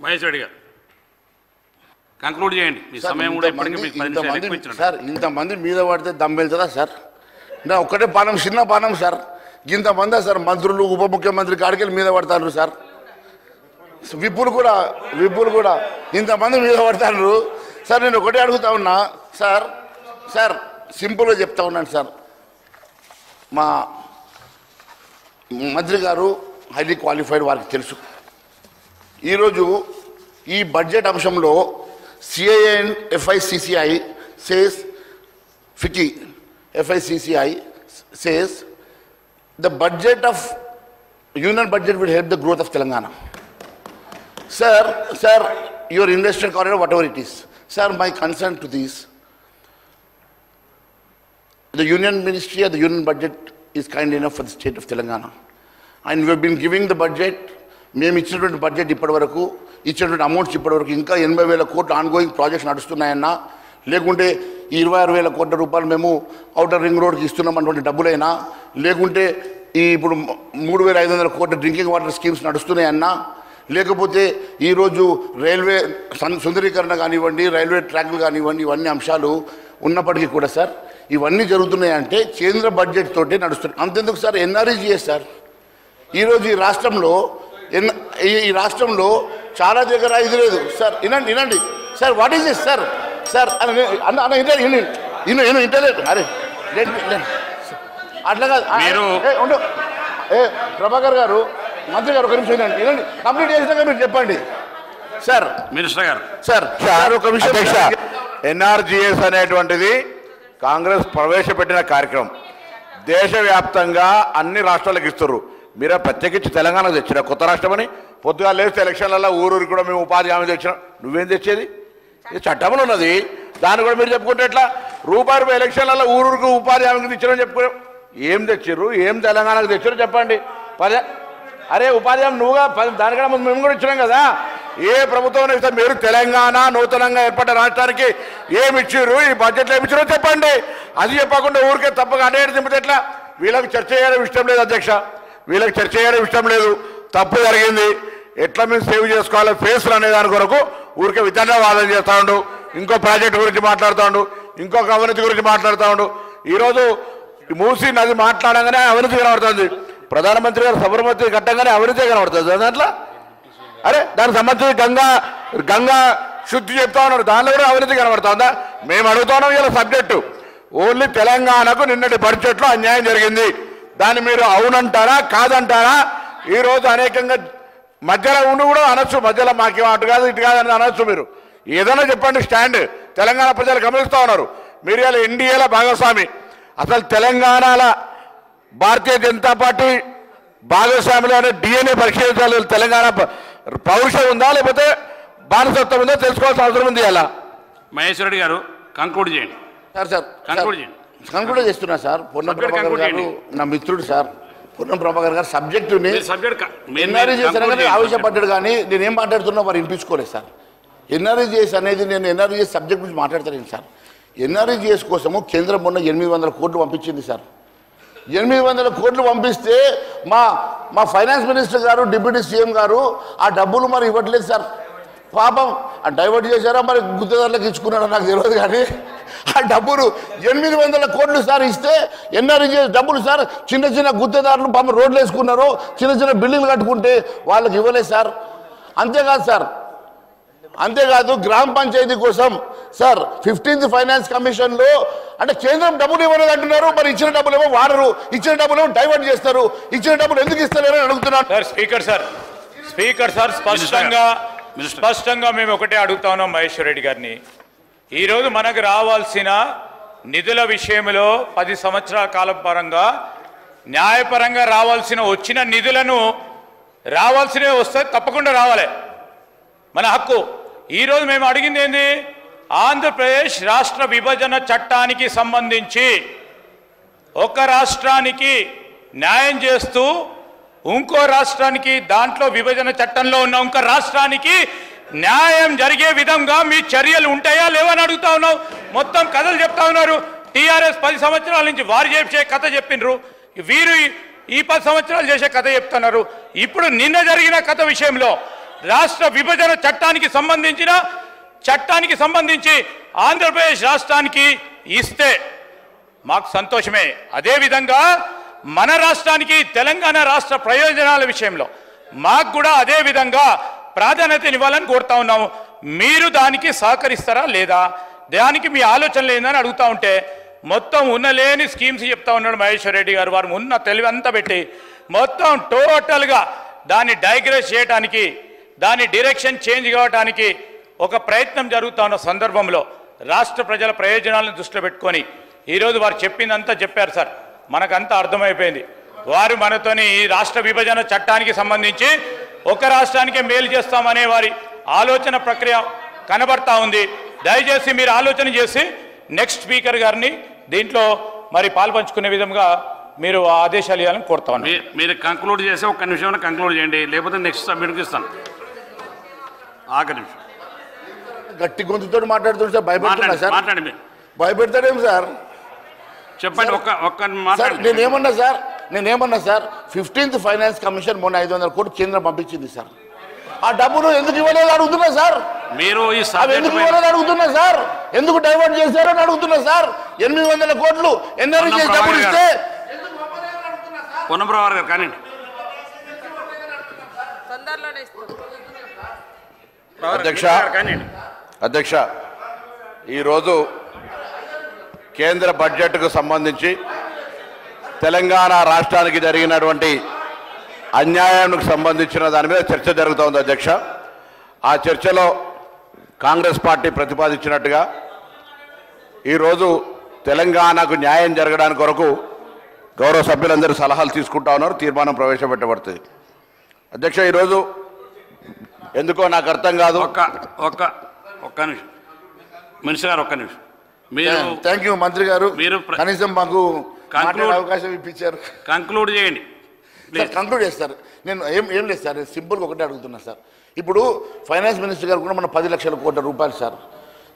మహేష్ రెడ్డి గారు కంక్లూడ్ చేయండి. మీ సమయం కూడా ఇప్పటికీ మీకు 10 నిమిషాలు ఎక్కువ ఇచ్చారు సార్. ఇంతమంది మీద పడితే దమ్ వెళ్తుందా సార్? నా ఒక్కటే పానం, చిన్న పానం సార్. ఇంతమంది సార్ మంత్రులు, ఉప ముఖ్యమంత్రి కాడికెళ్ళి మీద పడతారు సార్. విప్పులు కూడా ఇంతమంది మీద పడతారు సార్. నేను ఒకటే అడుగుతా ఉన్నా సార్. సార్ సింపుల్గా చెప్తా ఉన్నాను సార్. మా మంత్రి గారు హైలీ క్వాలిఫైడ్, వారికి తెలుసు. ఈరోజు ఈ బడ్జెట్ అంశంలో CII and FICCI says, FICCI says the budget of union budget will help the growth of Telangana. Sir, your industrial corridor, whatever it is. Sir, my concern to this, the union ministry or the union budget is kind enough for the state of Telangana. And we have been giving the budget. మేము ఇచ్చినటువంటి budget ఇప్పటివరకు ఇచ్చినటువంటి amounts ఇప్పటివరకు ఇంకా 80,000 కోట్లు ongoing projects నడుస్తున్నాయన్నా, లేకుంటే ఈ 26,000 కోట్ల రూపాయలు మేము ఔటర్ రింగ్ రోడ్కి ఇస్తున్నామన్నటువంటి డబ్బులైనా, లేకుంటే ఈ ఇప్పుడు 3,500 కోట్ల డ్రింకింగ్ వాటర్ స్కీమ్స్ నడుస్తున్నాయన్నా, లేకపోతే ఈరోజు రైల్వే సుందరీకరణ కానివ్వండి, రైల్వే ట్రాక్లు కానివ్వండి, ఇవన్నీ అంశాలు ఉన్నప్పటికీ కూడా సార్ ఇవన్నీ జరుగుతున్నాయంటే కేంద్ర బడ్జెట్ తోటే నడుస్తున్నాయి. అంతెందుకు సార్, NREGS సార్ ఈరోజు ఈ రాష్ట్రంలో చాలా దగ్గర ఇది లేదు సార్. వినండి sir. What is this sir? Sir అన్న ఇంటర్నెట్ అరే అట్లా కాదు. ప్రభాకర్ గారు, మంత్రి గారు, ఒక నిమిషం వినండి. కంప్లీట్ చేసినాక మీరు చెప్పండి సార్. మినిస్టర్ గారు సార్ ఒక విషయం. NRGS అనేటువంటిది కాంగ్రెస్ ప్రవేశపెట్టిన కార్యక్రమం. దేశవ్యాప్తంగా అన్ని రాష్ట్రాలకు ఇస్తారు. మీరే ప్రత్యేకించి తెలంగాణకు తెచ్చిన కొత్త రాష్ట్రం అని పొద్దుగా లేస్తే ఎలక్షన్లలో ఊరూరికి కూడా మేము ఉపాధి హామీ తెచ్చినాం. నువ్వేం తెచ్చేది? ఇది చట్టంలో ఉన్నది. దాన్ని కూడా మీరు చెప్పుకుంటే ఎట్లా? రూపాయి ఎలక్షన్లలో ఊరూరికి ఉపాధి హామీకి తెచ్చారని చెప్పుకున్నాం. ఏం తెచ్చారు? ఏం తెలంగాణకు తెచ్చారు చెప్పండి. అరే ఉపాధి హామీ నువ్వుగా దానికన్నా ముందు మేము కూడా ఇచ్చినాం కదా. ఏ ప్రభుత్వం ఇస్తే మీరు తెలంగాణ నూతనంగా ఏర్పడ్డ రాష్ట్రానికి ఏమి ఇచ్చారు, ఈ బడ్జెట్లో ఏమి ఇచ్చారో చెప్పండి. అది చెప్పకుండా ఊరికే తప్పగా అడేడు దింపితే ఎట్లా? వీళ్ళకి చర్చ చేయడం ఇష్టం లేదు అధ్యక్ష, వీళ్ళకి చర్చ చేయడం ఇష్టం లేదు. తప్పు జరిగింది, ఎట్లా మేము సేవ్ చేసుకోవాలి ఫేస్లు అనే దాని కొరకు ఊరికే వితండవాదం చేస్తూ ఉండు. ఇంకో ప్రాజెక్టు గురించి మాట్లాడుతూ ఉండు, ఇంకొక అవినీతి గురించి మాట్లాడుతూ ఉండు. ఈరోజు మూసీ నది మాట్లాడంగానే అవినీతి కనబడుతుంది. ప్రధానమంత్రి గారు సబర్మతి కట్టంగానే అవినీతి కనబడుతుంది దాంట్లో. అరే దానికి సంబంధించి గంగా శుద్ధి చెప్తా ఉన్నారు, దానిలో కూడా అవినీతి కనబడుతుందా? మేము అడుగుతున్నాం ఇలా సబ్జెక్టు. ఓన్లీ తెలంగాణకు నిన్నటి బడ్జెట్లో అన్యాయం జరిగింది, దాన్ని మీరు అవునంటారా కాదంటారా? ఈరోజు అనేకంగా మధ్యలో ఉండి కూడా అనొచ్చు, మధ్యలో మాకు అటు కాదు ఇటు కాదని అనొచ్చు. మీరు ఏదైనా చెప్పండి స్టాండ్. తెలంగాణ ప్రజలు గమనిస్తూ ఉన్నారు. మీరు ఇలా ఎన్డీఏల భాగస్వామి. అసలు తెలంగాణలో భారతీయ జనతా పార్టీ భాగస్వామిలోనే DNA పరిశీలించాలి. తెలంగాణ పౌరుషం ఉందా లేకపోతే బానిసత్వం ఉందా తెలుసుకోవాల్సిన అవసరం ఉంది. అలా మహేష్ రెడ్డి గారు కంక్లూడ్ చేయండి. సార్ కంక్లూడ్ చేస్తున్నా సార్. పొన్నం ప్రభాకర్ గారు నా మిత్రుడు సార్. పొన్నం ప్రభాకర్ గారు సబ్జెక్టుని NREGS ఆవేశపడ్డాడు, కానీ నేనేం మాట్లాడుతున్నా వారు వినిపించుకోలేదు సార్. NREGS అనేది నేను NREGS సబ్జెక్ట్ గురించి మాట్లాడతాను సార్. NREGS కోసము కేంద్రం మొన్న 800 కోట్లు పంపించింది సార్. 800 కోట్లు పంపిస్తే మా ఫైనాన్స్ మినిస్టర్ గారు, డిప్యూటీ CM గారు ఆ డబ్బులు మరి ఇవ్వట్లేదు సార్. పాపం డైవర్ట్ చేశారా మరి గుత్తేదారులకు ఇచ్చుకున్నారో నాకు తెలియదు, కానీ ఆ డబ్బులు 800 కోట్లు సార్ ఇస్తే NREGS డబ్బులు సార్ చిన్న గుత్తేదారులు పాపం రోడ్లు వేసుకున్నారు, చిన్న బిల్డింగ్లు కట్టుకుంటే వాళ్ళకి ఇవ్వలేదు సార్. అంతేకాదు గ్రామ పంచాయతీ కోసం సార్ 15th ఫైనాన్స్ కమిషన్లో అంటే కేంద్రం డబ్బులు ఇవ్వలేదు అంటున్నారు, మరి ఇచ్చిన డబ్బులు ఏమో వాడరు, ఇచ్చిన డబ్బులు ఏమో డైవర్ట్ చేస్తారు. ఇచ్చిన డబ్బులు ఎందుకు ఇస్తలేరు అని అడుగుతున్నారు సార్. స్పీకర్ సార్ స్పష్టంగా మేము ఒకటే అడుగుతా ఉన్నాం మహేశ్వర్ రెడ్డి గారిని. ఈరోజు మనకు రావాల్సిన నిధుల విషయంలో 10 సంవత్సరాల కాలం పరంగా న్యాయపరంగా వచ్చిన నిధులను రావాల్సినవి వస్తే తప్పకుండా రావాలి, మన హక్కు. ఈరోజు మేము అడిగింది ఏంది? ఆంధ్రప్రదేశ్ రాష్ట్ర విభజన చట్టానికి సంబంధించి ఒక రాష్ట్రానికి న్యాయం చేస్తూ ఇంకో రాష్ట్రానికి దాంట్లో విభజన చట్టంలో ఉన్న ఇంకో రాష్ట్రానికి న్యాయం జరిగే విధంగా మీ చర్యలు ఉంటాయా లేవని అడుగుతా ఉన్నావు. మొత్తం కథలు చెప్తా ఉన్నారు. టీఆర్ఎస్ 10 సంవత్సరాల నుంచి వారు చేసే కథ చెప్పినరు, వీరు ఈ 10 సంవత్సరాలు చేసే కథ చెప్తున్నారు. ఇప్పుడు నిన్న జరిగిన కథ విషయంలో రాష్ట్ర విభజన చట్టానికి సంబంధించి ఆంధ్రప్రదేశ్ రాష్ట్రానికి ఇస్తే మాకు సంతోషమే. అదేవిధంగా మన రాష్ట్రానికి తెలంగాణ రాష్ట్ర ప్రయోజనాల విషయంలో మాకు కూడా అదే విధంగా ప్రాధాన్యతనివ్వాలని కోరుతా ఉన్నాము. మీరు దానికి సహకరిస్తారా లేదా, దానికి మీ ఆలోచన లేదని అడుగుతా ఉంటే మొత్తం ఉన్నలేని స్కీమ్స్ చెప్తా ఉన్నాడు మహేశ్వర్ రెడ్డి గారు. వారు ఉన్న తెలివి అంతా పెట్టి మొత్తం టోటల్గా దాన్ని డైగ్రెస్ చేయడానికి, దాని డైరెక్షన్ చేంజ్ కావడానికి ఒక ప్రయత్నం జరుగుతూ ఉన్న సందర్భంలో రాష్ట్ర ప్రజల ప్రయోజనాలను దృష్టిలో పెట్టుకొని ఈరోజు వారు చెప్పిందంతా చెప్పారు సార్. మనకంతా అర్థమైపోయింది. వారు మనతోని ఈ రాష్ట్ర విభజన చట్టానికి సంబంధించి ఒక రాష్ట్రానికే మేలు చేస్తామనే వారి ఆలోచన ప్రక్రియ కనబడతా ఉంది. దయచేసి మీరు ఆలోచన చేసి నెక్స్ట్ స్పీకర్ గారిని దీంట్లో మరి పాల్పంచుకునే విధంగా మీరు ఆదేశాలు ఇవ్వాలని కోరుతా ఉన్నాను. మీరు కంక్లూడ్ చేసి ఒక్క నిమిషం కంక్లూడ్ చేయండి, లేకపోతే నెక్స్ట్ సబ్మిట్కి ఇస్తాను. ఆఖరి నిమిషం గట్టి గొంతుతో మాట్లాడుతుంటే సార్ భయపడుతున్నా సార్. మాట్లాడండి మీరు. భయపెడతాడేం సార్? చెప్పండి. ఒక్క సార్ నేనేమన్నా సార్ 15th ఫైనాన్స్ కమిషన్ మొన్న 500 కోట్లు కేంద్రం పంపించింది సార్. ఆ డబ్బులు ఎందుకు ఇవ్వలేదు అడుగుతున్నా సార్. మీరు ఈ ఎందుకు ఇవ్వలేదు అడుగుతున్నా సార్. ఎందుకు డైవర్ట్ చేశారు అని అడుగుతున్నా సార్. 800 కోట్లు ఎన్ఆర్ఈ చేసి డబ్బులు ఇస్తే పొన్నప్రభాకర్ గారు కానీ అధ్యక్ష ఈరోజు కేంద్ర బడ్జెట్కు సంబంధించి తెలంగాణ రాష్ట్రానికి జరిగినటువంటి అన్యాయానికి సంబంధించిన దాని మీద చర్చ జరుగుతోంది అధ్యక్ష. ఆ చర్చలో కాంగ్రెస్ పార్టీ ప్రతిపాదించినట్టుగా ఈరోజు తెలంగాణకు న్యాయం జరగడానికి కొరకు గౌరవ సభ్యులందరూ సలహాలు తీసుకుంటా ఉన్నారు. తీర్మానం ప్రవేశపెట్టబడుతుంది. అధ్యక్ష ఈరోజు ఎందుకో నాకు అర్థం కాదు. ఒక్క నిమిషం మినిస్టర్ గారు, ఒక్క నిమిషం. మీరు థ్యాంక్ యూ మంత్రి గారు, మీరు కనీసం మాకు అవకాశం ఇప్పించారు. కంక్లూడ్ చేయండి. కంక్లూడ్ చేస్తారు. నేను ఏం లేదు సార్, సింపుల్గా ఒకటే అడుగుతున్నా సార్. ఇప్పుడు ఫైనాన్స్ మినిస్టర్ గారు కూడా మన 10 లక్షల కోట్ల రూపాయలు సార్,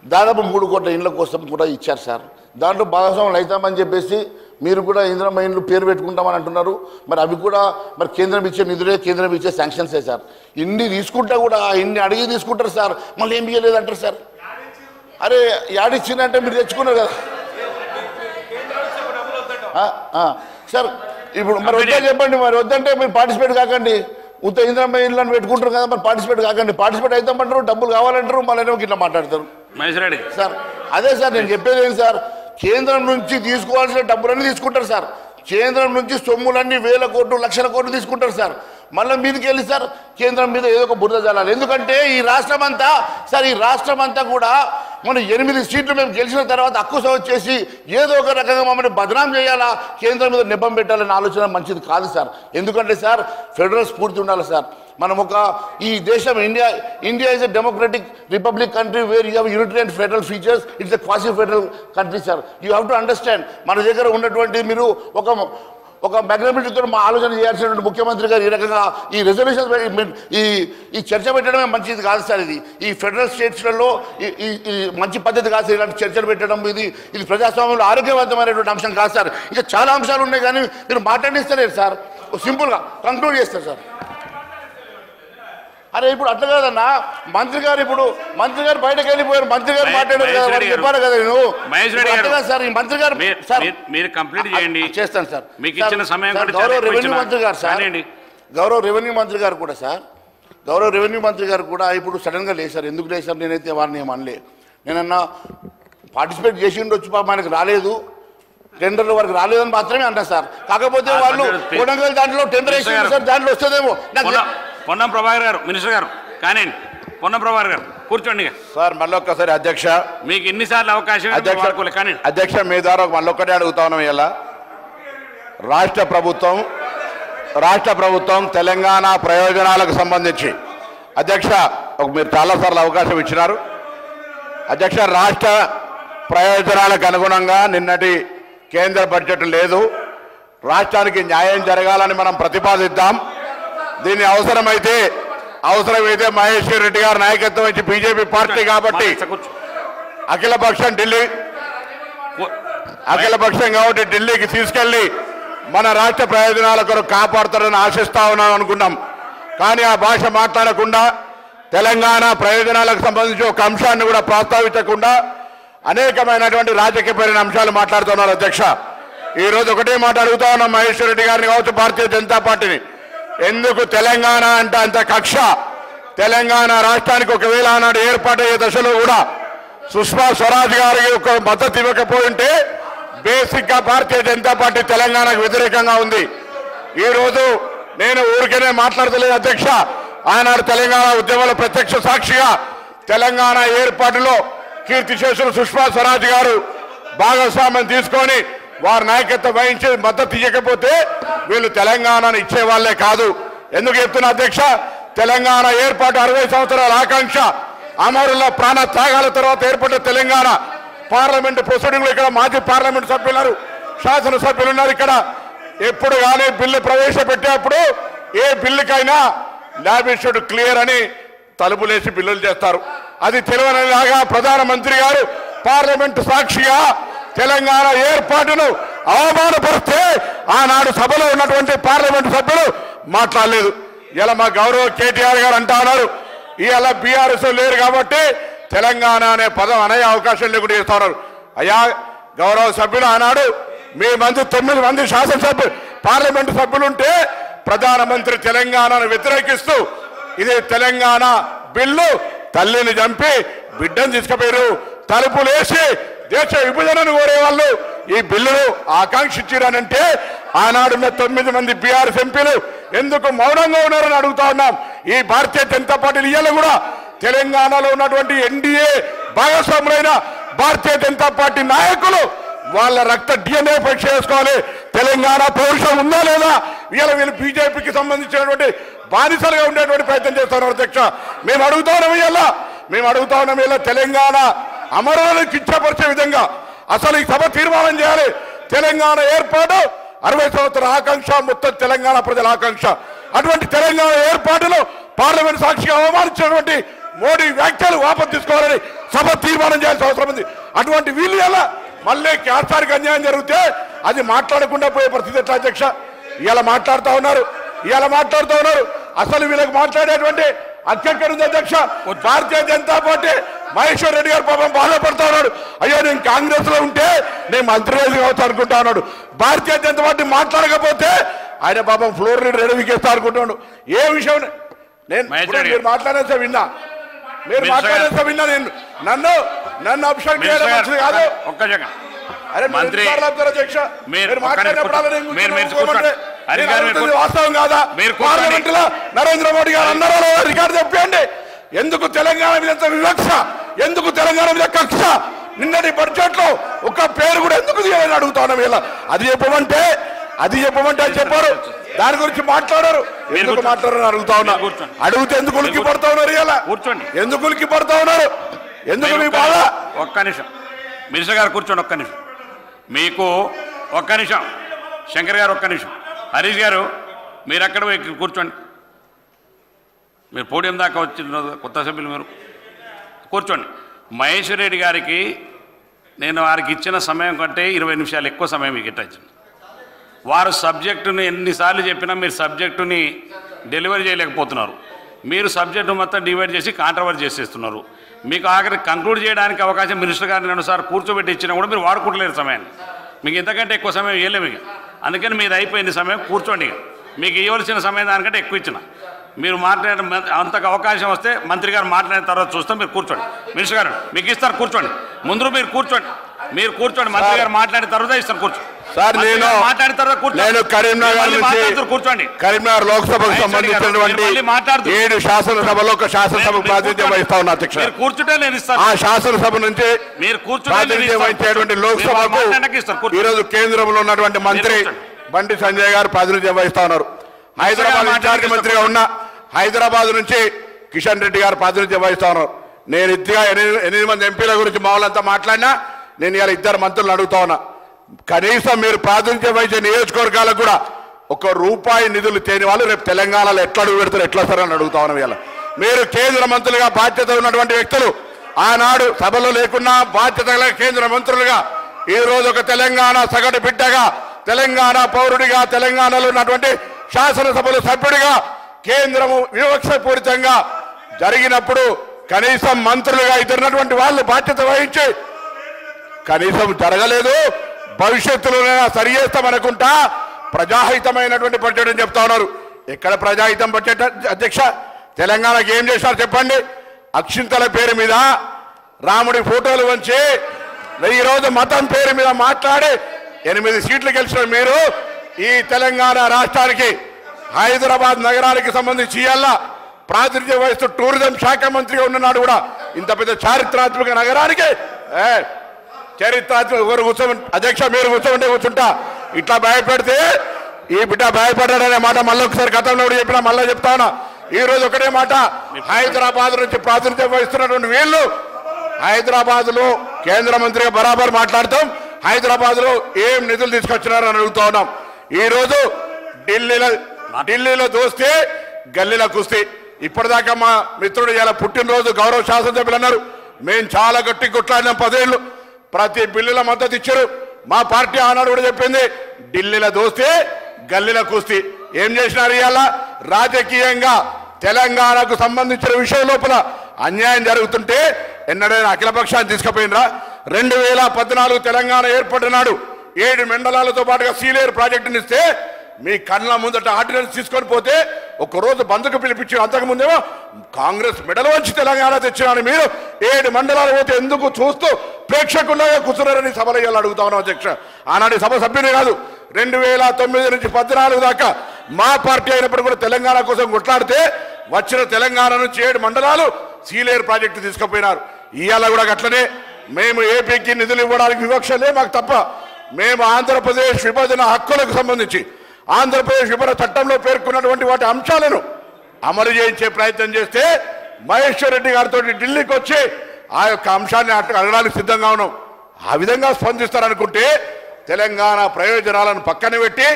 దాదాపు 3 కోట్ల ఇండ్ల కోసం కూడా ఇచ్చారు సార్. దాంట్లో భాగస్వాములు అవుతామని చెప్పేసి మీరు కూడా ఇందిరమ్మ ఇండ్లు పేరు పెట్టుకుంటామని అంటున్నారు. మరి అవి కూడా మరి కేంద్రం ఇచ్చే నిధులే, కేంద్రం ఇచ్చే శాంక్షన్సే సార్. ఇన్ని తీసుకుంటా కూడా ఇన్ని అడిగి తీసుకుంటారు సార్, మళ్ళీ ఏం ఇవ్వలేదు అంటారు సార్. అరే యాడిచ్చిందంటే మీరు తెచ్చుకున్నారు కదా సార్. ఇప్పుడు మరి వద్దా చెప్పండి, మరి వద్దంటే మీరు పార్టిసిపేట్ కాకండి. ఉత్త ఇందిరమ్మ ఇండ్లను పెట్టుకుంటారు కదా, మరి పార్టిసిపేట్ కాకండి. పార్టిసిపేట్ అవుతామంటారు, డబ్బులు కావాలంటారు, మళ్ళీ ఇట్లా మాట్లాడతారు సార్. అదే సార్ నేను చెప్పేది ఏంటి సార్, కేంద్రం నుంచి తీసుకోవాల్సిన డబ్బులన్నీ తీసుకుంటారు సార్. కేంద్రం నుంచి సొమ్ములన్నీ 1000 కోట్లు 1,00,000 కోట్లు తీసుకుంటారు సార్. మళ్ళీ మీదకి వెళ్ళి సార్ కేంద్రం మీద ఏదో ఒక బురద జల్లాలి. ఎందుకంటే ఈ రాష్ట్రం అంతా సార్, ఈ రాష్ట్రం అంతా కూడా మనం 8 సీట్లు మేము గెలిచిన తర్వాత అక్కుస వచ్చేసి ఏదో ఒక రకంగా మమ్మల్ని బదనాం చేయాలా, కేంద్రం మీద నెబ్బం పెట్టాలనే ఆలోచన మంచిది కాదు సార్. ఎందుకంటే సార్ ఫెడరల్ స్ఫూర్తి ఉండాలి సార్. మనం ఈ దేశం India is a democratic republic country where you have unitary and federal features. It's a quasi federal country sir. You have to understand. మన దగ్గర ఉన్నటువంటి మీరు ఒక మ్యాగ్నబిలిటీతో మా ఆలోచన చేయాల్సినటువంటి ముఖ్యమంత్రి గారు ఈ రకంగా ఈ రెజల్యూషన్ ఈ చర్చ పెట్టడమే మంచిది కాదు సార్. ఈ ఫెడరల్ స్టేట్స్లలో ఈ మంచి పద్ధతి కాదు సార్. ఇలాంటి చర్చలు పెట్టడం ఇది ప్రజాస్వామ్యంలో ఆరోగ్యవంతమైనటువంటి అంశం కాదు సార్. ఇంకా చాలా అంశాలు ఉన్నాయి కానీ మీరు మాట్లాడిస్తలేరు సార్. సింపుల్గా కంక్లూడ్ చేస్తారు సార్. అరే ఇప్పుడు అట్లా కాదన్నా, మంత్రి గారు బయటకు వెళ్ళిపోయారు, మంత్రి గారు మాట్లాడారు కదా, చెప్పారు కదా నేను సార్. ఈ మంత్రి గారు మీరు కంప్లీట్ చేయండి. చేస్తాను సార్. మీకు ఇచ్చిన సమయం గౌరవ రెవెన్యూ మంత్రి గారు సార్, గౌరవ రెవెన్యూ మంత్రి గారు కూడా సార్, గౌరవ రెవెన్యూ మంత్రి గారు కూడా ఇప్పుడు సడన్గా లేచారు. ఎందుకు లేచారు? నేనైతే వారిని ఏమనలే. నేనన్నా పార్టిసిపేట్ చేసి ఉండొచ్చు, పాప మనకు రాలేదు, టెండర్ల వరకు రాలేదని మాత్రమే అన్నా సార్. కాకపోతే వాళ్ళు కొడంగల్ దాంట్లో టెండర్ వేసి సార్, దాంట్లో వస్తుందేమో. పొన్నం ప్రభాకర్ గారు, మినిస్టర్ గారు కానీ పొన్నం ప్రభాకర్ గారు కూర్చోండి సార్. మళ్ళీ ఒక్కసారి అధ్యక్ష, మీకు ఎన్నిసార్లు అవకాశం అధ్యక్ష మీ ద్వారా మళ్ళొక్కటే అడుగుతా ఉన్నాం. ఇలా రాష్ట్ర ప్రభుత్వం తెలంగాణ ప్రయోజనాలకు సంబంధించి అధ్యక్ష మీరు చాలాసార్లు అవకాశం ఇచ్చినారు అధ్యక్ష. రాష్ట్ర ప్రయోజనాలకు అనుగుణంగా నిన్నటి కేంద్ర బడ్జెట్ లేదు. రాష్ట్రానికి న్యాయం జరగాలని మనం ప్రతిపాదిద్దాం. దీన్ని అవసరమైతే మహేశ్వర్ రెడ్డి గారి నాయకత్వం వచ్చి బీజేపీ పార్టీ కాబట్టి అఖిలపక్షం కాబట్టి ఢిల్లీకి తీసుకెళ్లి మన రాష్ట్ర ప్రయోజనాల కొరకు కాపాడుతారని ఆశిస్తా ఉన్నాం అనుకున్నాం. కానీ ఆ భాష మాట్లాడకుండా తెలంగాణ ప్రయోజనాలకు సంబంధించి ఒక అంశాన్ని కూడా ప్రస్తావించకుండా అనేకమైనటువంటి రాజకీయపరమైన అంశాలు మాట్లాడుతున్నారు అధ్యక్ష. ఈరోజు ఒకటే మాట అడుగుతా ఉన్నాం మహేశ్వర్ రెడ్డి గారిని కావచ్చు, భారతీయ జనతా పార్టీని. ఎందుకు తెలంగాణ అంటే అంత కక్ష? తెలంగాణ రాష్ట్రానికి ఒకవేళ ఆనాడు ఏర్పాటయ్యే దశలో కూడా సుష్మా స్వరాజ్ గారికి ఒక మద్దతు ఇవ్వకపోయింటే బేసిక్ గా భారతీయ జనతా పార్టీ తెలంగాణకు వ్యతిరేకంగా ఉంది. ఈ రోజు నేను ఊరికేనే మాట్లాడతలేదు అధ్యక్ష. ఆనాడు తెలంగాణ ఉద్యమంలో ప్రత్యక్ష సాక్షిగా తెలంగాణ ఏర్పాటులో కీర్తిశేషులు సుష్మా స్వరాజ్ గారు భాగస్వామ్యం తీసుకొని వారి నాయకత్వం వహించి మద్దతు ఇవ్వకపోతే వీళ్ళు తెలంగాణను ఇచ్చేవాళ్లే కాదు. ఎందుకు చెప్తున్నా అధ్యక్ష? తెలంగాణ ఏర్పాటు 60 సంవత్సరాల ఆకాంక్ష, అమరుల ప్రాణ త్యాగాల తర్వాత ఏర్పడిన తెలంగాణ. పార్లమెంట్ ప్రొసీడింగ్లు ఇక్కడ మాజీ పార్లమెంట్ సభ్యులు, శాసనసభ్యులు ఉన్నారు. ఇక్కడ ఎప్పుడు కానీ బిల్లు ప్రవేశపెట్టేప్పుడు ఏ బిల్లుకైనా ల్యాబిషుడ్ క్లియర్ అని తలుపులేసి బిల్లులు చేస్తారు. అది తెలియనిలాగా ప్రధానమంత్రి గారు పార్లమెంట్ సాక్షిగా తెలంగాణ ఏర్పాటును అవమానపరిస్తే ఆనాడు సభలో ఉన్నటువంటి పార్లమెంట్ సభ్యులు మాట్లాడలేదు. ఇలా మా గౌరవ కేటీఆర్ గారు అంటా ఉన్నారు, ఇవాళ బీఆర్ఎస్ లేరు కాబట్టి తెలంగాణ అనే పదం అనే అవకాశం లేకుండా చేస్తా ఉన్నారు. అయ్యా గౌరవ సభ్యులు, ఆనాడు మీ మంది 9 మంది శాసనసభ్యులు పార్లమెంటు సభ్యులుంటే ప్రధానమంత్రి తెలంగాణను వ్యతిరేకిస్తూ ఇది తెలంగాణ బిల్లు, తల్లిని చంపి బిడ్డను తీసుకుపోయారు, తలుపులేసి దేశ విభజనను కోరేవాళ్ళు ఈ బిల్లును ఆకాంక్షించారనంటే ఆనాడున్న 9 మంది బీఆర్ఎస్ ఎంపీలు ఎందుకు మౌనంగా ఉన్నారని అడుగుతా ఉన్నాం. ఈ భారతీయ జనతా పార్టీలు ఇవాళ కూడా తెలంగాణలో ఉన్నటువంటి ఎన్డీఏ భాగస్వాములైన భారతీయ జనతా పార్టీ నాయకులు వాళ్ళ రక్త DNA పరీక్ష చేసుకోవాలి. తెలంగాణ పౌరుషం ఉందా లేదా? ఇవాళ వీళ్ళు బీజేపీకి సంబంధించినటువంటి బానిసలుగా ఉండేటువంటి ప్రయత్నం చేస్తున్నారు అధ్యక్ష. మేము అడుగుతా ఉన్నాం ఇలా తెలంగాణ అమరులను కించపరిచే విధంగా అసలు ఈ సభ తీర్మానం చేయాలి. తెలంగాణ ఏర్పాటు 60 సంవత్సరాల ఆకాంక్ష, మొత్తం తెలంగాణ ప్రజల ఆకాంక్ష. అటువంటి తెలంగాణ ఏర్పాటులో పార్లమెంట్ సాక్షిగా అవమానించినటువంటి మోడీ వ్యాఖ్యలు వాపసు తీసుకోవాలని సభ తీర్మానం చేయాల్సిన అవసరం ఉంది. అటువంటి వీళ్ళు ఎలా మళ్ళీ క్యాన్సర్కి అన్యాయం జరిగితే అది మాట్లాడకుండా పోయే పరిస్థితి ఎట్లా అధ్యక్ష? ఇలా మాట్లాడుతూ ఉన్నారు. అసలు వీళ్ళకి మాట్లాడేటువంటి అధ్యక్షుడు ఉంది అధ్యక్ష. భారతీయ జనతా పార్టీ మహేశ్వర్ రెడ్డి గారు పాపం బాధపడతా ఉన్నాడు. అయ్యో నేను కాంగ్రెస్ లో ఉంటే నేను మంత్రి కావచ్చు అనుకుంటా ఉన్నాడు. భారతీయ జనతా పార్టీ మాట్లాడకపోతే ఆయన పాపం ఫ్లోర్ లీడర్ ఎడవికేస్తా అనుకుంటున్నాడు. ఏ విషయం నేను మీరు మాట్లాడేసా విన్నా నేను నన్ను అబ్స్ట్రాక్ట్ చేయడం మంచిది కాదు. అరే అధ్యక్ష వాస్తవం కాదా? పార్లమెంట్ లో నరేంద్ర మోడీ గారు అన్నారో రికార్డు చెప్పండి. ఎందుకు తెలంగాణ మీద వివక్ష, ఎందుకు తెలంగాణ మీద కక్ష? నిన్నటి బడ్జెట్ లో ఒక పేరు కూడా ఎందుకు తీయాలని అడుగుతా ఉన్నాం. ఇలా అది చెప్పమంటే అది చెప్పారు, దాని గురించి మాట్లాడారు. ఎందుకు మాట్లాడారని అడుగుతా ఉన్నా. అడిగితే ఎందుకు ఉలిక్కి పడతా ఉన్నారు? ఇలా ఎందుకు ఉలిక్కి పడతా ఉన్నారు? ఎందుకు మీ బాధ? ఒక్క నిమిషం మినిస్టర్ గారు కూర్చోండి. ఒక్క నిమిషం మీకు ఒక్క నిమిషం. శంకర్ గారు ఒక్క నిమిషం. హరీష్ గారు మీరు అక్కడ కూర్చోండి. మీరు పోడియం దాకా వచ్చిన కొత్త సభ్యులు మీరు కూర్చోండి. మహేశ్వర్ రెడ్డి గారికి నేను వారికి ఇచ్చిన సమయం కంటే 20 నిమిషాలు ఎక్కువ సమయం మీకు ఇచ్చింది. వారు సబ్జెక్టుని ఎన్నిసార్లు చెప్పినా మీరు సబ్జెక్టుని డెలివరీ చేయలేకపోతున్నారు. మీరు సబ్జెక్టు మొత్తం డివైడ్ చేసి కాంట్రవర్సీ చేసేస్తున్నారు. మీకు ఆఖరి కంక్లూడ్ చేయడానికి అవకాశం మినిస్టర్ గారిని అనుసారి కూర్చోబెట్టి ఇచ్చినా కూడా మీరు వాడుకుంటలేరు సమయాన్ని. మీకు ఇంతకంటే ఎక్కువ సమయం ఇవ్వలేము ఇక. అందుకని మీరు అయిపోయింది సమయం, కూర్చోండి. మీకు ఇవ్వాల్సిన సమయం దానికంటే ఎక్కువ ఇచ్చిన. మీరు మాట్లాడే అంతకు అవకాశం వస్తే మంత్రి గారు మాట్లాడిన తర్వాత చూస్తాం. మీరు కూర్చోండి. మినిస్టర్ గారు మీకు ఇస్తారు, కూర్చోండి. ముందు మీరు కూర్చోండి. మంత్రి గారు మాట్లాడిన తర్వాత ఇస్తారు, కూర్చోండి. సార్ నేను కరీంనగర్ లోక్సభకు సంబంధించినటువంటి 7 శాసనసభలో ఒక శాసనసభ ప్రాతినిధ్యం వహిస్తా ఉన్నా అధ్యక్ష. ఆ శాసనసభ నుంచి ప్రాతినిధ్యం వహించేటువంటి లోక్సభకు ఈరోజు కేంద్రంలో ఉన్నటువంటి మంత్రి బండి సంజయ్ గారు ప్రాతినిధ్యం వహిస్తా ఉన్నారు. హైదరాబాద్ ఇన్ఛార్జి మంత్రిగా ఉన్న హైదరాబాద్ నుంచి కిషన్ రెడ్డి గారు ప్రాతినిధ్యం వహిస్తా ఉన్నారు. నేను ఇద్దరుగా 8 మంది ఎంపీల గురించి మామూలంతా మాట్లాడినా నేను ఇలా 2 మంత్రులను అడుగుతా ఉన్నా. కనీసం మీరు ప్రాతినిధ్యం వహించే నియోజకవర్గాలకు కూడా ₹1 నిధులు తేని వాళ్ళు రేపు తెలంగాణలో ఎట్లా అడుగు పెడతారు, ఎట్లా వస్తారని అడుగుతా ఉన్నాం. ఇలా మీరు కేంద్ర మంత్రులుగా బాధ్యత ఉన్నటువంటి వ్యక్తులు ఆనాడు సభలో లేకున్నా బాధ్యత కేంద్ర మంత్రులుగా ఈరోజు ఒక తెలంగాణ సగటు బిడ్డగా, తెలంగాణ పౌరుడిగా, తెలంగాణలో ఉన్నటువంటి శాసనసభలో సభ్యుడిగా కేంద్రము వివక్షపూరితంగా జరిగినప్పుడు కనీసం మంత్రులుగా ఇద్దరున్నటువంటి వాళ్ళు బాధ్యత వహించి కనీసం జరగలేదు, భవిష్యత్తులోనైనా సరి చేస్తామనుకుంటా ప్రజాహితమైనటువంటి బడ్జెట్ అని చెప్తా ఉన్నారు. ఎక్కడ ప్రజాహితం బడ్జెట్ అధ్యక్ష? తెలంగాణకి ఏం చేశారు చెప్పండి? అక్షింతల పేరు మీద రాముడి ఫోటోలు వంచి ఈరోజు మతం పేరు మీద మాట్లాడి 8 సీట్లు గెలిచిన మీరు ఈ తెలంగాణ రాష్ట్రానికి హైదరాబాద్ నగరానికి సంబంధించి ఇయ్యాల ప్రాతినిధ్యం వహిస్తూ టూరిజం శాఖ మంత్రిగా ఉన్ననాడు కూడా ఇంత పెద్ద చారిత్రాత్మక నగరానికి చరిత్రాత్మక ఎవరు అధ్యక్ష మీరు కూర్చుంటా ఇట్లా భయపెడితే ఈ బిడ్డ భయపడ్డాడనే మాట మళ్ళీ ఒకసారి గతంలో కూడా చెప్పినా మళ్ళీ చెప్తానా. ఈ రోజు ఒకటే మాట, హైదరాబాద్ నుంచి ప్రాతినిధ్యం వహిస్తున్నటువంటి వీళ్ళు హైదరాబాద్ లో కేంద్ర మంత్రిగా బరాబర్ మాట్లాడతాం, హైదరాబాద్ లో ఏం నిధులు తీసుకొచ్చినారని అడుగుతా ఉన్నాం. ఈ రోజు ఢిల్లీలో దోస్తే గల్లీలో కుస్తీ. ఇప్పటిదాకా మా మిత్రుడు ఇలా పుట్టినరోజు గౌరవ శాసనసభ్యులు అన్నారు, మేము చాలా గట్టి కొట్లాడినాం 10 ఏళ్ళు, ప్రతి బిల్లుల మద్దతు ఇచ్చారు. మా పార్టీ ఆనాడు కూడా చెప్పింది ఢిల్లీలో దోస్తే గల్లీలో కుస్తీ. ఏం చేసినారు? ఇవాళ రాజకీయంగా తెలంగాణకు సంబంధించిన విషయం లోపల అన్యాయం జరుగుతుంటే ఎన్నడైనా అఖిలపక్షాన్ని తీసుకుపోయినరా? 2014 తెలంగాణ ఏర్పడినాడు 7 మండలాలతో పాటుగా సీలేరు ప్రాజెక్టుని ఇస్తే మీ కళ్ళ ముందట ఆర్డినెన్స్ తీసుకొని పోతే ఒక్కరోజు బంధుకు పిలిపించారు. అంతకుముందేమో కాంగ్రెస్ మెడల్ వచ్చి తెలంగాణ తెచ్చినాడు. మీరు 7 మండలాలు పోతే ఎందుకు చూస్తూ ప్రేక్షకుల్లాగా కూర్చున్నారని సభలో ఇవాళ అడుగుతా ఉన్నాం అధ్యక్ష. ఆనాటి సభ సభ్యునే కాదు, 2009 నుంచి 14 దాకా మా పార్టీ అయినప్పుడు కూడా తెలంగాణ కోసం కొట్లాడితే వచ్చిన తెలంగాణ నుంచి 7 మండలాలు సీలేరు ప్రాజెక్టు తీసుకుపోయినారు. ఇవాళ కూడా అట్లనే మేము ఏపీకి నిధులు ఇవ్వడానికి వివక్షలే మాకు తప్ప, మేము ఆంధ్రప్రదేశ్ విభజన హక్కులకు సంబంధించి ఆంధ్రప్రదేశ్ విభజన చట్టంలో పేర్కొన్నటువంటి వాటి అంశాలను అమలు చేయించే ప్రయత్నం చేస్తే మహేశ్వర్ రెడ్డి గారితో ఢిల్లీకి వచ్చి ఆ యొక్క అంశాన్ని అడగడానికి సిద్ధంగా ఉన్నాం. ఆ విధంగా స్పందిస్తారనుకుంటే తెలంగాణ ప్రయోజనాలను పక్కన పెట్టి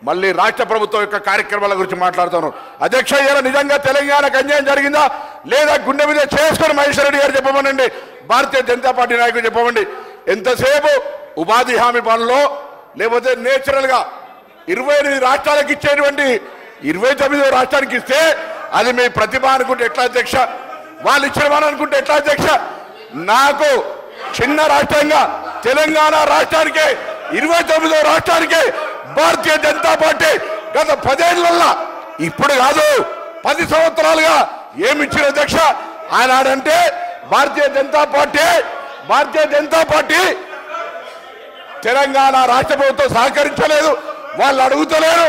మళ్ళీ రాష్ట్ర ప్రభుత్వం యొక్క కార్యక్రమాల గురించి మాట్లాడుతాను. అధ్యక్ష, ఇలా నిజంగా తెలంగాణకు అన్యాయం జరిగిందా లేదా గుండె మీద చేసుకొని మహేశ్వర్ రెడ్డి గారు చెప్పమనండి, భారతీయ జనతా పార్టీ నాయకులు చెప్పమండి. ఎంతసేపు ఉపాధి హామీ పనులు లేకపోతే నేచురల్ గా 28 రాష్ట్రాలకు ఇచ్చేటువంటి 29వ రాష్ట్రానికి ఇస్తే అది మీ ప్రతిభ అనుకుంటే ఎట్లా అధ్యక్ష? వాళ్ళు ఇచ్చిన వాళ్ళు అనుకుంటే ఎట్లా అధ్యక్ష? నాకు చిన్న రాష్ట్రంగా తెలంగాణ రాష్ట్రానికి 29వ రాష్ట్రానికి భారతీయ జనతా పార్టీ గత 10 ఏళ్లలో ఇప్పుడు కాదు 10 సంవత్సరాలుగా ఏమిచ్చిన అధ్యక్ష? ఆనాడంటే భారతీయ జనతా పార్టీ తెలంగాణ రాష్ట్ర ప్రభుత్వం సహకరించలేదు, వాళ్ళు అడుగుతలేరు,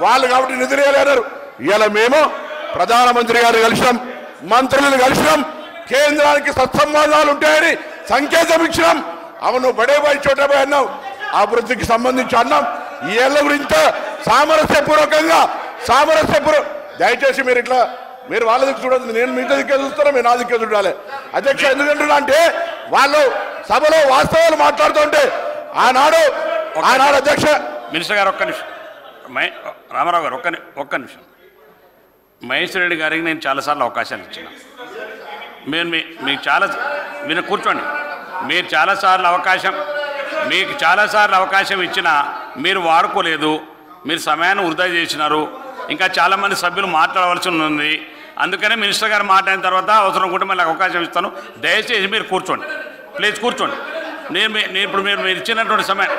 వాళ్ళు కాబట్టి నిధులు ఇవ్వలేరు. ఇలా మేము ప్రధానమంత్రి గారు కలిసినాం, మంత్రులను కలిసినాం, కేంద్రానికి సత్సంబంధాలు ఉంటాయని సంకేతం ఇచ్చినాం. అవును బడే బాయ్ చోటే బాయ్ అన్నాం, అభివృద్ధికి సంబంధించి అన్నాం. ఈ ఏళ్ళ గురించి సామరస్యపూర్వకంగా దయచేసి మీరు ఇట్లా మీరు వాళ్ళ దిక్కు చూడదు, నేను మీ దిక్కే చూస్తాను, మీరు నా దిక్కే చూడాలి అధ్యక్ష. ఎందుకంటున్నా అంటే వాళ్ళు సభలో వాస్తవాలు మాట్లాడుతుంటే ఆనాడు అధ్యక్ష మినిస్టర్ గారు ఒక్క నిమిషం, రామారావు గారు ఒక్క నిమిషం. మహేశ్వర్ రెడ్డి గారికి నేను చాలాసార్లు అవకాశాలు ఇచ్చిన, మీరు కూర్చోండి, మీకు చాలాసార్లు అవకాశం ఇచ్చినా మీరు వాడుకోలేదు, మీరు సమయాన్ని వృధా చేసినారు. ఇంకా చాలామంది సభ్యులు మాట్లాడవలసి ఉంది, అందుకనే మినిస్టర్ గారు మాట్లాడిన తర్వాత అవసరం కూడా మళ్ళీ అవకాశం ఇస్తాను. దయచేసి మీరు కూర్చోండి, ప్లీజ్ కూర్చోండి. నేను ఇప్పుడు మీరు ఇచ్చినటువంటి సమయం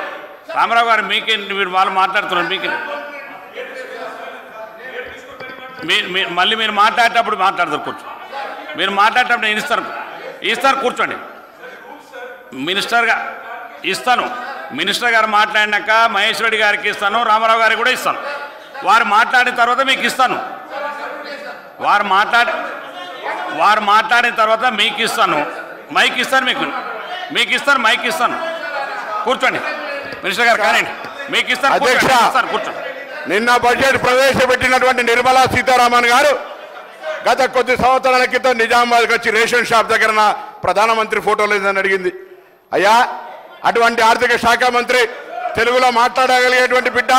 రామారావు గారు మీకే, మీరు వాళ్ళు మాట్లాడుతున్నారు, మీకే మళ్ళీ మీరు మాట్లాడేటప్పుడు మాట్లాడతారు, కూర్చోండి. మీరు మాట్లాడేటప్పుడు నేను ఇస్తారు కూర్చోండి. మినిస్టర్ గారు మాట్లాడినాక మహేశ్వర్ రెడ్డి గారికి ఇస్తాను, రామారావు గారికి కూడా ఇస్తాను. వారు మాట్లాడిన తర్వాత మీకు ఇస్తాను, వారు మాట్లాడిన తర్వాత మీకు ఇస్తాను, మైక్ ఇస్తాను. కూర్చోండి మినిస్టర్ గారు, కానీ మీకు ఇస్తాను కూర్చోండి. నిన్న బడ్జెట్ ప్రవేశపెట్టినటువంటి నిర్మలా సీతారామన్ గారు గత కొద్ది సంవత్సరాల క్రితం నిజామాబాద్కి వచ్చి రేషన్ షాప్ దగ్గర ప్రధానమంత్రి ఫోటో లేదని అడిగింది. అయ్యా, అటువంటి ఆర్థిక శాఖ మంత్రి, తెలుగులో మాట్లాడగలిగేటువంటి బిడ్డ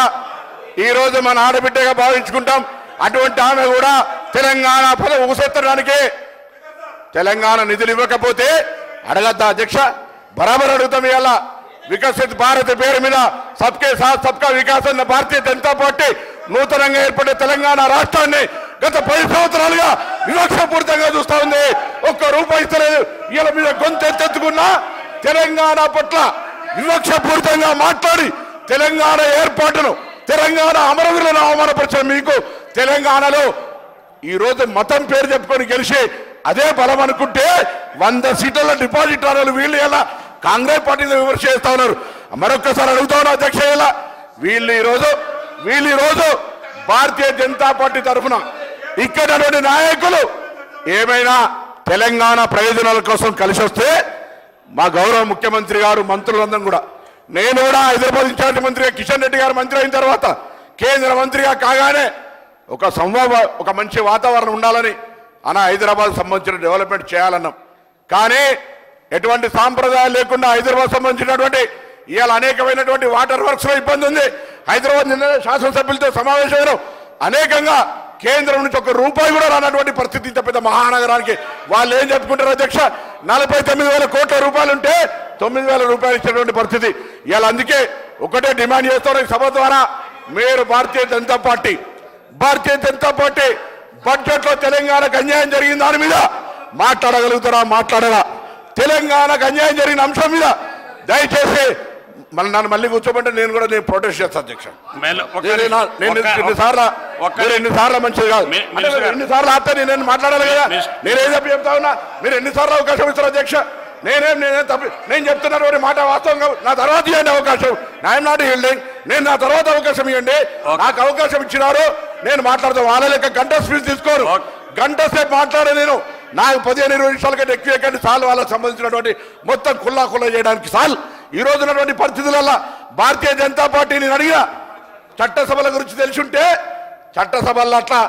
ఈరోజు మన ఆడబిడ్డగా భావించుకుంటాం. అటువంటి ఆమె కూడా తెలంగాణ పదవి ఊసెత్తడానికి తెలంగాణ నిధులు ఇవ్వకపోతే అడగద్దా అధ్యక్ష? బరాబర్ అడుగుతాం. ఇవాళ వికసిత్ భారత్ పేరు మీద సబ్కే సాత్ సబ్కా వికాస్ అన్న భారతీయ జనతా పార్టీ నూతనంగా ఏర్పడే తెలంగాణ రాష్ట్రాన్ని గత 10 సంవత్సరాలుగా వివక్షపూరితంగా చూస్తా ఉంది. ఒక్క రూపాయి ఇస్తలేదు. ఇలా మీద గొంతెత్తుకున్నా తెలంగాణ పట్ల వివక్షపూరితంగా మాట్లాడి తెలంగాణ ఏర్పాటును, తెలంగాణ అమరవీరులను అవమానపరిచిన మీకు తెలంగాణలో ఈరోజు మతం పేరు చెప్పుకొని గెలిచి అదే బలం అనుకుంటే 100 సీట్ల డిపాజిట్ రావాలి. వీళ్ళు ఎలా కాంగ్రెస్ పార్టీని విమర్శ చేస్తా ఉన్నారు. మరొక్కసారి అడుగుతా ఉన్నా అధ్యక్ష, ఇలా వీళ్ళు ఈరోజు భారతీయ జనతా పార్టీ తరఫున ఇక్కడ నాయకులు ఏమైనా తెలంగాణ ప్రయోజనాల కోసం కలిసి వస్తే మా గౌరవ ముఖ్యమంత్రి గారు, మంత్రులందరం కూడా, నేను కూడా హైదరాబాద్ ఇన్ఛార్జ్ మంత్రిగా కిషన్ రెడ్డి గారు మంత్రి అయిన తర్వాత కేంద్ర మంత్రిగా కాగానే ఒక మంచి వాతావరణం ఉండాలని హైదరాబాద్ సంబంధించిన డెవలప్మెంట్ చేయాలన్నాం. కానీ ఎటువంటి సాంప్రదాయాలు లేకుండా హైదరాబాద్ సంబంధించినటువంటి ఇవాళ అనేకమైనటువంటి వాటర్ వర్క్స్ లో ఇబ్బంది ఉంది. హైదరాబాద్ నిన్న శాసనసభ్యులతో సమావేశంలో అనేకంగా కేంద్రం నుంచి ఒక్క రూపాయి కూడా రానటువంటి పరిస్థితి. ఇంత పెద్ద మహానగరానికి వాళ్ళు ఏం చెప్పుకుంటారు అధ్యక్ష? 49,000 కోట్ల రూపాయలు ఉంటే 9,000 రూపాయలు ఇచ్చినటువంటి పరిస్థితి. ఇవాళ అందుకే ఒకటే డిమాండ్ చేస్తున్న సభ ద్వారా, మీరు భారతీయ జనతా పార్టీ బడ్జెట్ లో తెలంగాణకు అన్యాయం జరిగిన దాని మీద మాట్లాడగలుగుతారా? మాట్లాడరా? తెలంగాణకు అన్యాయం జరిగిన అంశం మీద దయచేసి నన్ను మళ్ళీ కూర్చోమంటే నేను ప్రొటెస్ట్ చేస్తాను అధ్యక్ష. ఎన్నిసార్లు మంచిది కాదు, ఎన్నిసార్లు ఆపితే నేను మాట్లాడాలి కదా. నేనేం చెప్తా ఉన్నా, మీరు ఎన్నిసార్లు అవకాశం ఇస్తారు అధ్యక్ష? నేను చెప్తున్నటువంటి మాట వాస్తవం కాదు. నా తర్వాత ఇవ్వండి అవకాశం. I'm not హీల్డింగ్. నేను నా తర్వాత అవకాశం ఇవ్వండి. నాకు అవకాశం ఇచ్చినారు, నేను మాట్లాడతాను. వాళ్ళ లెక్క గంట స్పీచ్ తీసుకోరు. గంట సేపు మాట్లాడే నేను నాకు 15-20 నిమిషాల కంటే ఎక్కువ ఎక్కండి సార్లు వాళ్ళకి సంబంధించినటువంటి మొత్తం కుల్లా చేయడానికి సార్లు. ఈ రోజు ఉన్నటువంటి పరిస్థితులలో భారతీయ జనతా పార్టీని అడిగిన చట్టసభల గురించి తెలిసి ఉంటే, చట్టసభల్లో అట్లా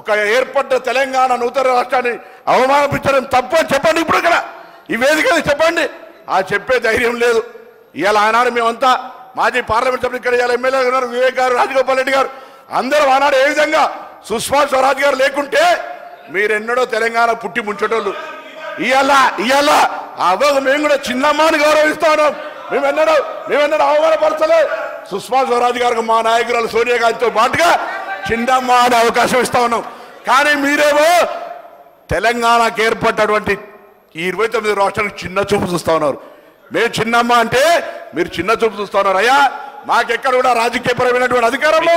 ఒక ఏర్పడ్డ తెలంగాణ నూతన రాష్ట్రాన్ని అవమానించడం తప్పు అని చెప్పండి. ఇప్పుడు ఇక్కడ ఈ వేదికని చెప్పండి. చెప్పే ధైర్యం లేదు. ఇవాళ ఆనాడు మేమంతా మాజీ పార్లమెంట్ సభ్యులు, ఇక్కడ ఇవాళ ఎమ్మెల్యేలు ఉన్నారు, వివేక్ గారు, రాజగోపాల్ రెడ్డి గారు, అందరూ ఆనాడు ఏ విధంగా సుష్మా స్వరాజ్ గారు లేకుంటే మీరెన్నడో తెలంగాణ పుట్టి ముంచటోళ్ళు. ఇవాళ మేము కూడా చిన్నమ్మాని గౌరవిస్తా ఉన్నాం. మేమెన్నడూ అవమానపరచలే. సుష్మా స్వరాజ్ గారికి మా నాయకురాలు సోనియా గాంధీతో పాటుగా చిన్నమ్మ అనే అవకాశం ఇస్తా ఉన్నాం. కానీ మీరేమో తెలంగాణకు ఏర్పడ్డటువంటి ఈ 29 రాష్ట్రానికి చిన్న చూపు చూస్తా ఉన్నారు. మేము చిన్నమ్మ అంటే మీరు చిన్న చూపు చూస్తా ఉన్నారు. అయ్యా, మాకెక్కడ కూడా రాజకీయపరమైనటువంటి అధికారంలో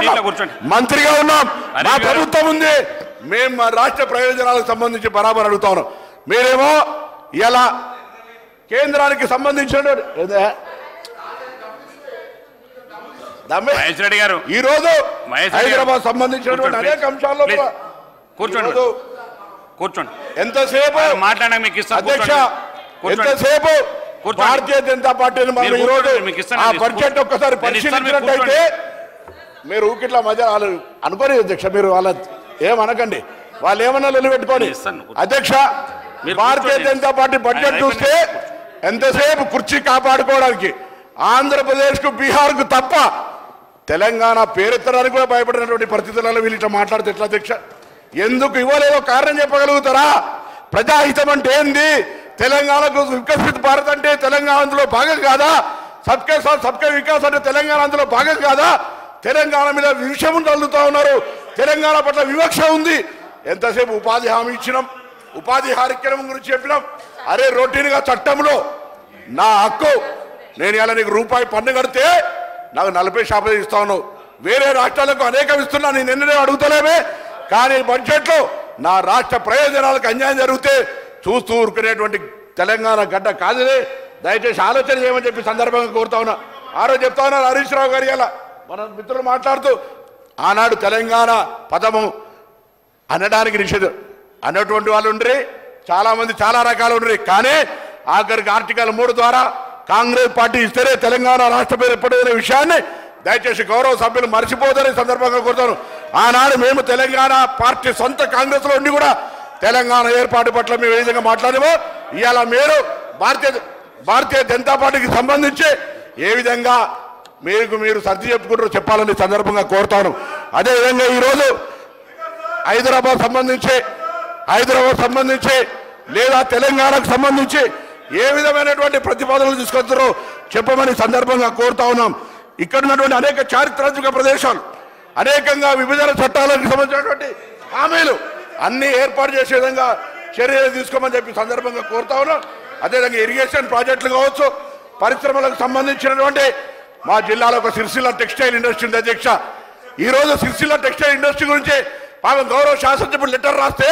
మంత్రిగా ఉన్నాం, మా ప్రభుత్వం ఉంది, మేము మా రాష్ట్ర ప్రయోజనాలకు సంబంధించి బరాబర్ అడుగుతా ఉన్నాం. మీరేమో ఇలా కేంద్రానికి సంబంధించిన ఈ రోజు హైదరాబాద్ సంబంధించినటువంటి అనేక అంశాల్లో కూర్చోండి. ఎంతసేపు అధ్యక్ష, ఎంతసేపు భారతీయ జనతా పార్టీని మనం ఈ రోజు ఆ బడ్జెట్ ఒక్కసారి పరిశీలించినట్టయితే మీరు ఊకిట్ల మధ్య వాళ్ళు అనుకోని అధ్యక్ష, మీరు వాళ్ళ ఏమనకండి, వాళ్ళు ఏమన్నా నిలబెట్టుకోండి అధ్యక్ష. భారతీయ జనతా పార్టీ బడ్జెట్ చూస్తే ఎంతసేపు కుర్చీ కాపాడుకోవడానికి ఆంధ్రప్రదేశ్కు, బీహార్కు తప్ప తెలంగాణ పేరెత్తడానికి కూడా భయపడినటువంటి పరిస్థితులలో వీళ్ళు ఇట్లా మాట్లాడితే ఎట్లా అధ్యక్ష? ఎందుకు ఇవ్వలేదో కారణం చెప్పగలుగుతారా? ప్రజాహితం అంటే ఏంది? తెలంగాణకు వికసిత భారత్ అంటే తెలంగాణ అందులో భాగం కాదా? సబ్కే సాత్ సబ్కే వికాస్ అంటే తెలంగాణ అందులో భాగం కాదా? తెలంగాణ మీద విషయం తల్లుతా ఉన్నారు. తెలంగాణ పట్ల వివక్ష ఉంది. ఎంతసేపు ఉపాధి హామీ ఇచ్చినాం, ఉపాధి కార్యక్రమం గురించి చెప్పినాం. అరే, రొటీన్గా చట్టంలో నా హక్కు, నేను ఇలా నీకు రూపాయి పన్ను కడితే నాకు 40% ఇస్తా ఉన్నావు. వేరే రాష్ట్రాలకు అనేకం ఇస్తున్నా, నేను ఎన్నడూ అడుగుతలేమే. కానీ బడ్జెట్లో నా రాష్ట్ర ప్రయోజనాలకు అన్యాయం జరిగితే చూస్తూ ఊరుకునేటువంటి తెలంగాణ గడ్డ కాదులే. దయచేసి ఆలోచన చేయమని చెప్పి సందర్భంగా కోరుతా ఉన్నా. ఆ రోజు చెప్తా ఉన్నారు హరీష్ రావు గారు, ఇలా మన మిత్రులు మాట్లాడుతూ ఆనాడు తెలంగాణ పదము అనడానికి నిషేధం అన్నటువంటి వాళ్ళు ఉండ్రి, చాలామంది చాలా రకాలు ఉండ్రి. కానీ ఆఖరికి ఆర్టికల్ 3 ద్వారా కాంగ్రెస్ పార్టీ ఇస్తేనే తెలంగాణ రాష్ట్ర పేరు ఎప్పుడైన విషయాన్ని దయచేసి గౌరవ సభ్యులు మర్చిపోతారని సందర్భంగా కోరుతాను. ఆనాడు మేము తెలంగాణ పార్టీ సొంత కాంగ్రెస్ లో ఉండి కూడా తెలంగాణ ఏర్పాటు పట్ల మేము ఏ విధంగా మాట్లాడేమో ఇవాళ మీరు భారతీయ జనతా పార్టీకి సంబంధించి ఏ విధంగా మీరు సర్ది చెప్పుకుంటారో చెప్పాలని సందర్భంగా కోరుతాను. అదేవిధంగా ఈరోజు హైదరాబాద్ సంబంధించి లేదా తెలంగాణకు సంబంధించి ఏ విధమైనటువంటి ప్రతిపాదనలు తీసుకొస్తారో చెప్పమని సందర్భంగా కోరుతా ఉన్నాం. ఇక్కడ ఉన్నటువంటి అనేక చారిత్రాత్మక ప్రదేశాలు, అనేకంగా విభజన చట్టాలకు సంబంధించినటువంటి హామీలు అన్ని ఏర్పాటు చేసే విధంగా చర్యలు తీసుకోమని చెప్పి సందర్భంగా కోరుతా ఉన్నాం. అదేవిధంగా ఇరిగేషన్ ప్రాజెక్టులు కావచ్చు, పరిశ్రమలకు సంబంధించినటువంటి మా జిల్లాలో ఒక సిరిసిల్ల టెక్స్టైల్ ఇండస్ట్రీ ఉంది అధ్యక్ష. ఈరోజు సిరిసిల్ల టెక్స్టైల్ ఇండస్ట్రీ గురించి పాపం గౌరవ శాసనసభ్యుడు లెటర్ రాస్తే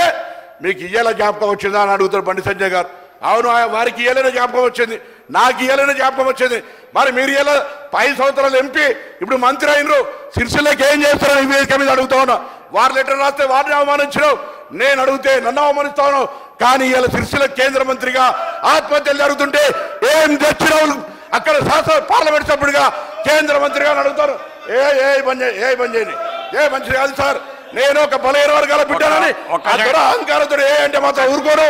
మీకు ఇయ్యేలా జ్ఞాపకం వచ్చిందా అని అడుగుతారు బండి సంజయ్ గారు. అవును, వారికి ఇయ్యలేని జ్ఞాపకం వచ్చింది, నాకు ఇయ్యలేని జ్ఞాపకం వచ్చింది. మరి మీరు ఇలా 5 సంవత్సరాలు ఎంపీ ఇప్పుడు మంత్రి అయినరు, సిరిసిల్లకి ఏం చేస్తారని ఈ వేదిక మీద అడుగుతా ఉన్నా. వారు లెటర్ రాస్తే వారిని అవమానించడం, నేను అడిగితే నన్ను అవమానిస్తాను. కానీ ఇలా సిరిసిల్ల కేంద్ర మంత్రిగా ఆత్మహత్యలు జరుగుతుంటే ఏం తెచ్చినావు అక్కడ శాసన పార్లమెంట్ సభ్యుడిగా కేంద్ర మంత్రిగా అడుగుతారు. ఏ మంత్రి కాదు సార్, నేను ఒక బలహీన వర్గాల బిడ్డానని అహంకారంతో అంటే మాత్రం ఊరుకోను,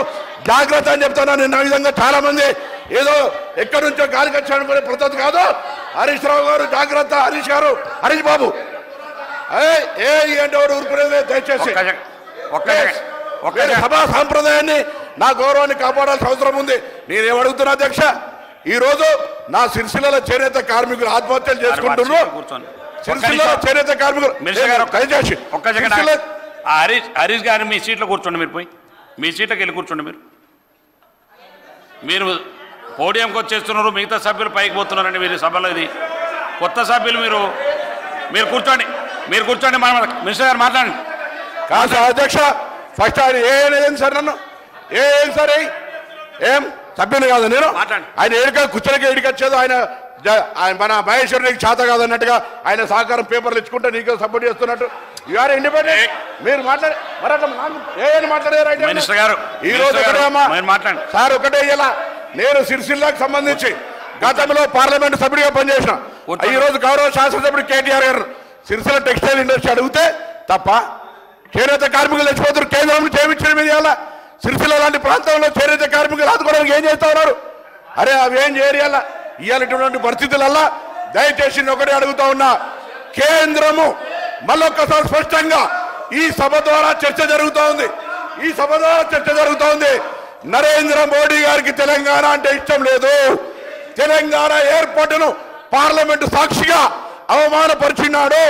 జాగ్రత్త అని చెప్తాను. నేను ఆ విధంగా చాలా మంది ఏదో ఎక్కడి నుంచో గాలికి వచ్చానుకునే పద్ధతి కాదు. హరీష్ రావు గారు జాగ్రత్త, హరీష్ గారు, హరీష్ బాబు ఏ అంటే వాడు ఊరుకునేది దయచేసి సభా సాంప్రదాయాన్ని నా గౌరవాన్ని కాపాడాల్సిన అవసరం ఉంది. నేనేమడుగుతున్నా అధ్యక్ష, ఈ రోజు నా సిరిసిల్ల చేనేత కార్మికులు ఆత్మహత్యలు చేసుకుంటున్నారు. సిరిసిల్ల చేనేత కార్మికులు దయచేసి హరీష్ గారు మీ సీట్లో కూర్చోండి, మీరు పోయి మీ సీట్లోకి వెళ్ళి కూర్చోండి. మీరు పోడియంకి వచ్చేస్తున్నారు, మిగతా సభ్యులు పైకి పోతున్నారండి. మీరు సభలో ఇది కొత్త సభ్యులు, మీరు కూర్చోండి, మినిస్టర్ గారు మాట్లాడండి. కాదు సార్ అధ్యక్ష, ఫస్ట్ ఆయన ఏం సార్ నన్ను ఏం సార్ ఏం సభ్యులు కాదు నేను. ఆయన కూర్చోనికి ఏడికొచ్చేది ఆయన మన మహేశ్వరునికి చేత కాదన్నట్టుగా ఆయన సహకారం పేపర్లు ఇచ్చుకుంటే నీకు సపోర్ట్ చేస్తున్నట్టు యూఆర్ ఇండిపెండెంట్. మీరు మాట్లాడారు ఈ రోజు సార్ ఒకటే. ఇలా నేను సిరిసిల్లాకు సంబంధించి గతంలో పార్లమెంట్ సభ్యుడిగా పనిచేసిన, ఈ రోజు గౌరవ శాసనసభ్యుడు కేటీఆర్ గారు సిరిసిల్ల టెక్స్టైల్ ఇండస్ట్రీ అడిగితే తప్ప చేనేత కార్మికులు తెచ్చిపోతారు. కేంద్రం నుంచి ఏమిచ్చిన మీద ఇవాళ సిరిసిల్ల లాంటి ప్రాంతంలో చేనేత కార్మికులు ఆదుకోవడానికి ఏం చేస్తా ఉన్నారు? అరే అవి ఏం చేయరు. ఇవాళటువంటి పరిస్థితులల్లా దయచేసి ఒకటే అడుగుతా ఉన్నా, కేంద్రము మళ్ళొక్కసారి స్పష్టంగా ఈ సభ ద్వారా చర్చ జరుగుతూ ఉంది. నరేంద్ర మోడీ గారికి తెలంగాణ అంటే ఇష్టం లేదు. తెలంగాణ ఏర్పాటును పార్లమెంటు సాక్షిగా అవమానపరిచినాడు.